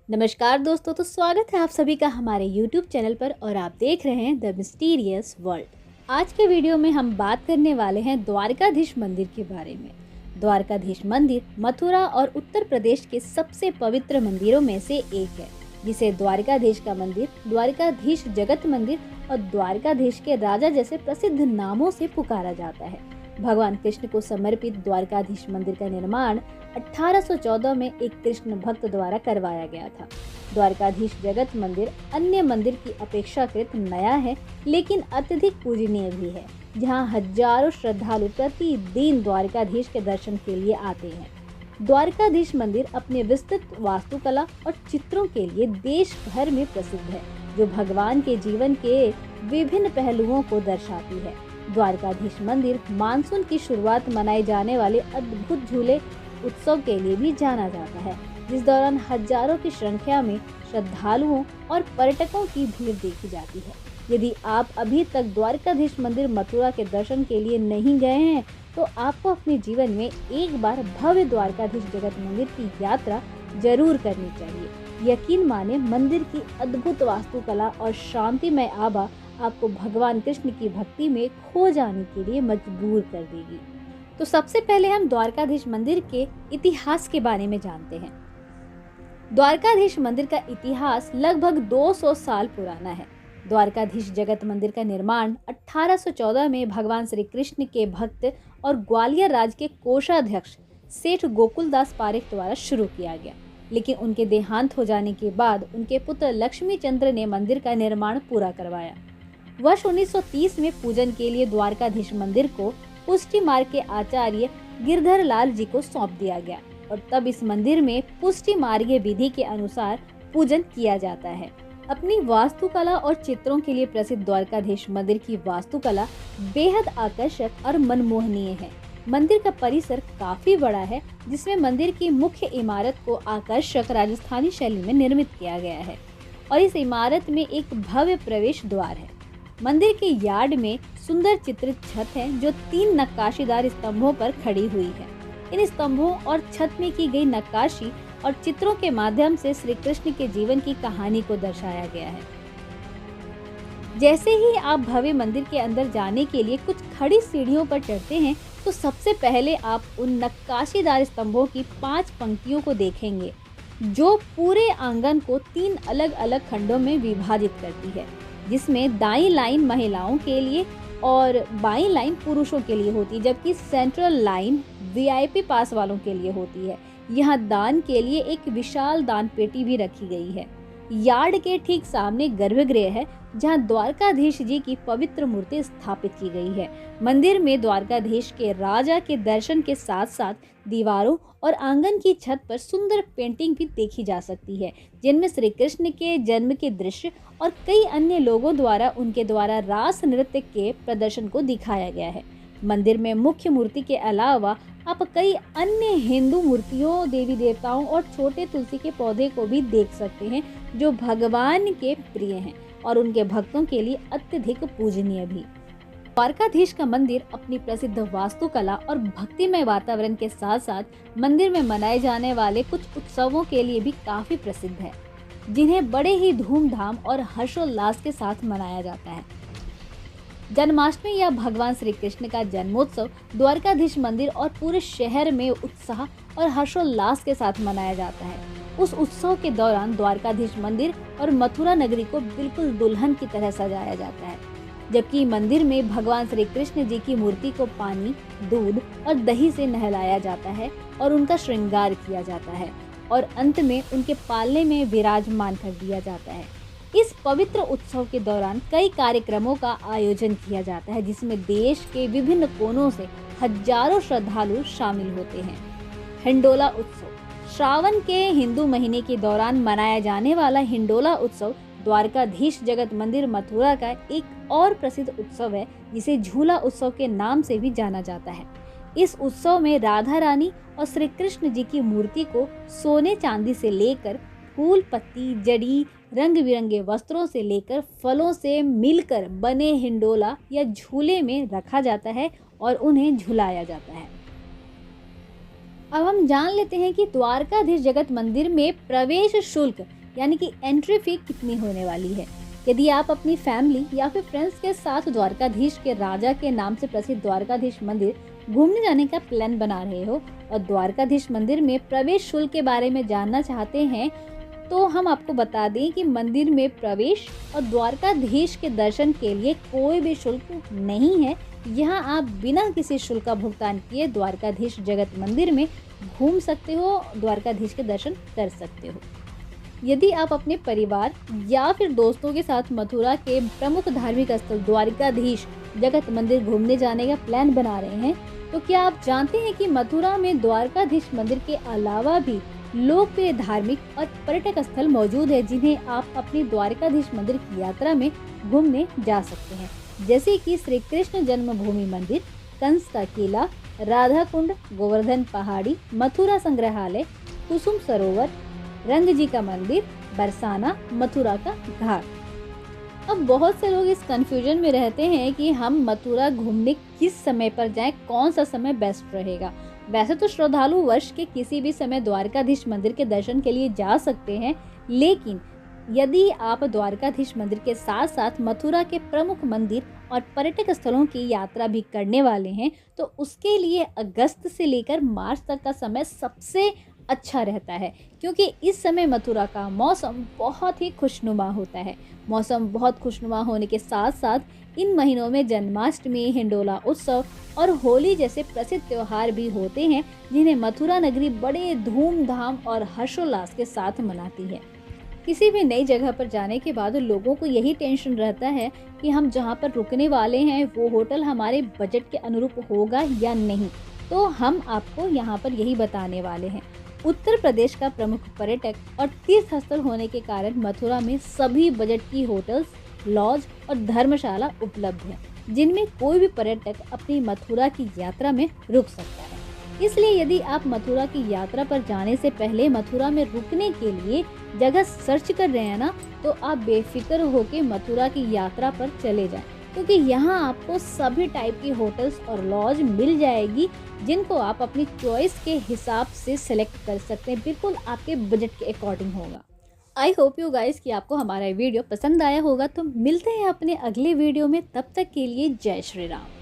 नमस्कार दोस्तों, तो स्वागत है आप सभी का हमारे YouTube चैनल पर और आप देख रहे हैं द मिस्टीरियस वर्ल्ड। आज के वीडियो में हम बात करने वाले हैं द्वारकाधीश मंदिर के बारे में। द्वारकाधीश मंदिर मथुरा और उत्तर प्रदेश के सबसे पवित्र मंदिरों में से एक है, जिसे द्वारकाधीश का मंदिर, द्वारकाधीश जगत मंदिर और द्वारकाधीश के राजा जैसे प्रसिद्ध नामों से पुकारा जाता है। भगवान कृष्ण को समर्पित द्वारकाधीश मंदिर का निर्माण 1814 में एक कृष्ण भक्त द्वारा करवाया गया था। द्वारकाधीश जगत मंदिर अन्य मंदिर की अपेक्षाकृत नया है, लेकिन अत्यधिक पूजनीय भी है, जहां हजारों श्रद्धालु प्रतिदिन द्वारकाधीश के दर्शन के लिए आते हैं। द्वारकाधीश मंदिर अपने विस्तृत वास्तुकला और चित्रों के लिए देश भर में प्रसिद्ध है, जो भगवान के जीवन के विभिन्न पहलुओं को दर्शाती है। द्वारकाधीश मंदिर मानसून की शुरुआत मनाए जाने वाले अद्भुत झूले उत्सव के लिए भी जाना जाता है, जिस दौरान हजारों की संख्या में श्रद्धालुओं और पर्यटकों की भीड़ देखी जाती है। यदि आप अभी तक द्वारकाधीश मंदिर मथुरा के दर्शन के लिए नहीं गए हैं, तो आपको अपने जीवन में एक बार भव्य द्वारकाधीश जगत मंदिर की यात्रा जरूर करनी चाहिए। यकीन माने, मंदिर की अद्भुत वास्तुकला और शांतिमय आभा आपको भगवान कृष्ण की भक्ति में खो जाने के लिए मजबूर कर देगी। तो सबसे पहले हम द्वारकाधीश मंदिर के इतिहास के बारे में जानते हैं। द्वारकाधीश मंदिर का इतिहास लगभग 200 साल पुराना है। द्वारकाधीश जगत मंदिर का निर्माण 1814 में भगवान श्री कृष्ण के भक्त और ग्वालियर राज्य के कोषाध्यक्ष सेठ गोकुलदास पारेख द्वारा शुरू किया गया, लेकिन उनके देहांत हो जाने के बाद उनके पुत्र लक्ष्मी चंद्र ने मंदिर का निर्माण पूरा करवाया। वर्ष 1930 में पूजन के लिए द्वारकाधीश मंदिर को पुष्टि मार्ग के आचार्य गिरधर लाल जी को सौंप दिया गया और तब इस मंदिर में पुष्टि मार्गीय विधि के अनुसार पूजन किया जाता है। अपनी वास्तुकला और चित्रों के लिए प्रसिद्ध द्वारकाधीश मंदिर की वास्तुकला बेहद आकर्षक और मनमोहनीय है। मंदिर का परिसर काफी बड़ा है, जिसमें मंदिर की मुख्य इमारत को आकर्षक राजस्थानी शैली में निर्मित किया गया है और इस इमारत में एक भव्य प्रवेश द्वार है। मंदिर के यार्ड में सुंदर चित्रित छत है, जो 3 नक्काशीदार स्तंभों पर खड़ी हुई है। इन स्तंभों और छत में की गई नक्काशी और चित्रों के माध्यम से श्री कृष्ण के जीवन की कहानी को दर्शाया गया है। जैसे ही आप भव्य मंदिर के अंदर जाने के लिए कुछ खड़ी सीढ़ियों पर चढ़ते हैं, तो सबसे पहले आप उन नक्काशीदार स्तंभों की 5 पंक्तियों को देखेंगे, जो पूरे आंगन को 3 अलग अलग खंडों में विभाजित करती है, जिसमें दाईं लाइन महिलाओं के लिए और बाईं लाइन पुरुषों के लिए होती है, जबकि सेंट्रल लाइन वीआईपी पास वालों के लिए होती है। यहाँ दान के लिए एक विशाल दान पेटी भी रखी गई है। यार्ड के ठीक सामने गर्भगृह है, जहाँ द्वारकाधीश जी की पवित्र मूर्ति स्थापित की गई है। मंदिर में द्वारकाधीश के राजा के दर्शन के साथ साथ दीवारों और आंगन की छत पर सुंदर पेंटिंग भी देखी जा सकती है, जिनमें श्री कृष्ण के जन्म के दृश्य और कई अन्य लोगों द्वारा उनके द्वारा रास नृत्य के प्रदर्शन को दिखाया गया है। मंदिर में मुख्य मूर्ति के अलावा आप कई अन्य हिंदू मूर्तियों, देवी देवताओं और छोटे तुलसी के पौधे को भी देख सकते हैं, जो भगवान के प्रिय हैं और उनके भक्तों के लिए अत्यधिक पूजनीय भी। द्वारकाधीश का मंदिर अपनी प्रसिद्ध वास्तुकला और भक्तिमय वातावरण के साथ साथ मंदिर में मनाए जाने वाले कुछ उत्सवों के लिए भी काफी प्रसिद्ध है, जिन्हें बड़े ही धूमधाम और हर्षोल्लास के साथ मनाया जाता है। जन्माष्टमी या भगवान श्री कृष्ण का जन्मोत्सव द्वारकाधीश मंदिर और पूरे शहर में उत्साह और हर्षोल्लास के साथ मनाया जाता है। उस उत्सव के दौरान द्वारकाधीश मंदिर और मथुरा नगरी को बिल्कुल दुल्हन की तरह सजाया जाता है, जबकि मंदिर में भगवान श्री कृष्ण जी की मूर्ति को पानी, दूध और दही से नहलाया जाता है और उनका श्रृंगार किया जाता है और अंत में उनके पालने में विराजमान कर दिया जाता है। इस पवित्र उत्सव के दौरान कई कार्यक्रमों का आयोजन किया जाता है, जिसमें देश के विभिन्न कोनों से हजारों श्रद्धालु शामिल होते हैं। हिंडोला उत्सव श्रावण के हिंदू महीने के दौरान मनाया जाने वाला हिंडोला उत्सव द्वारकाधीश जगत मंदिर मथुरा का एक और प्रसिद्ध उत्सव है, जिसे झूला उत्सव के नाम से भी जाना जाता है। इस उत्सव में राधा रानी और श्री कृष्ण जी की मूर्ति को सोने चांदी से लेकर फूल, पत्ती, जड़ी, रंग बिरंगे वस्त्रों से लेकर फलों से मिलकर बने हिंडोला या झूले में रखा जाता है और उन्हें झुलाया जाता है। अब हम जान लेते हैं कि द्वारकाधीश जगत मंदिर में प्रवेश शुल्क यानी कि एंट्री फी कितनी होने वाली है। यदि आप अपनी फैमिली या फिर फ्रेंड्स के साथ द्वारकाधीश के राजा के नाम से प्रसिद्ध द्वारकाधीश मंदिर घूमने जाने का प्लान बना रहे हो और द्वारकाधीश मंदिर में प्रवेश शुल्क के बारे में जानना चाहते हैं, तो हम आपको बता दें कि मंदिर में प्रवेश और द्वारकाधीश के दर्शन के लिए कोई भी शुल्क नहीं है। यहाँ आप बिना किसी शुल्क का भुगतान किए द्वारकाधीश जगत मंदिर में घूम सकते हो, द्वारकाधीश के दर्शन कर सकते हो। यदि आप अपने परिवार या फिर दोस्तों के साथ मथुरा के प्रमुख धार्मिक स्थल द्वारकाधीश जगत मंदिर घूमने जाने का प्लान बना रहे हैं, तो क्या आप जानते हैं कि मथुरा में द्वारकाधीश मंदिर के अलावा भी लोकप्रिय धार्मिक और पर्यटक स्थल मौजूद है जिन्हें आप अपनी द्वारकाधीश मंदिर की यात्रा में घूमने जा सकते हैं, जैसे कि श्री कृष्ण जन्मभूमि मंदिर, कंस का किला, राधा कुंड, गोवर्धन पहाड़ी, मथुरा संग्रहालय, कुसुम सरोवर, रंग जी का मंदिर, बरसाना, मथुरा का घाट। अब बहुत से लोग इस कंफ्यूजन में रहते हैं कि हम मथुरा घूमने किस समय पर जाएं, कौन सा समय बेस्ट रहेगा। वैसे तो श्रद्धालु वर्ष के किसी भी समय द्वारकाधीश मंदिर के दर्शन के लिए जा सकते हैं, लेकिन यदि आप द्वारकाधीश मंदिर के साथ साथ मथुरा के प्रमुख मंदिर और पर्यटक स्थलों की यात्रा भी करने वाले हैं, तो उसके लिए अगस्त से लेकर मार्च तक का समय सबसे अच्छा रहता है, क्योंकि इस समय मथुरा का मौसम बहुत ही खुशनुमा होता है। मौसम बहुत खुशनुमा होने के साथ साथ इन महीनों में जन्माष्टमी, हिंडोला उत्सव और होली जैसे प्रसिद्ध त्योहार भी होते हैं, जिन्हें मथुरा नगरी बड़े धूमधाम और हर्षोल्लास के साथ मनाती है। किसी भी नई जगह पर जाने के बाद लोगों को यही टेंशन रहता है कि हम जहां पर रुकने वाले हैं वो होटल हमारे बजट के अनुरूप होगा या नहीं। तो हम आपको यहां पर यही बताने वाले हैं। उत्तर प्रदेश का प्रमुख पर्यटक और तीर्थ स्थल होने के कारण मथुरा में सभी बजट की होटल्स, लॉज और धर्मशाला उपलब्ध हैं, जिनमें कोई भी पर्यटक अपनी मथुरा की यात्रा में रुक सकता है। इसलिए यदि आप मथुरा की यात्रा पर जाने से पहले मथुरा में रुकने के लिए जगह सर्च कर रहे हैं ना, तो आप बेफिक्र होकर मथुरा की यात्रा पर चले जाएं, क्योंकि यहाँ आपको सभी टाइप की होटल्स और लॉज मिल जाएगी, जिनको आप अपनी चॉइस के हिसाब से सेलेक्ट कर सकते हैं। बिल्कुल आपके बजट के अकॉर्डिंग होगा। आई होप यू गाइस कि आपको हमारा वीडियो पसंद आया होगा। तो मिलते हैं अपने अगले वीडियो में, तब तक के लिए जय श्री राम।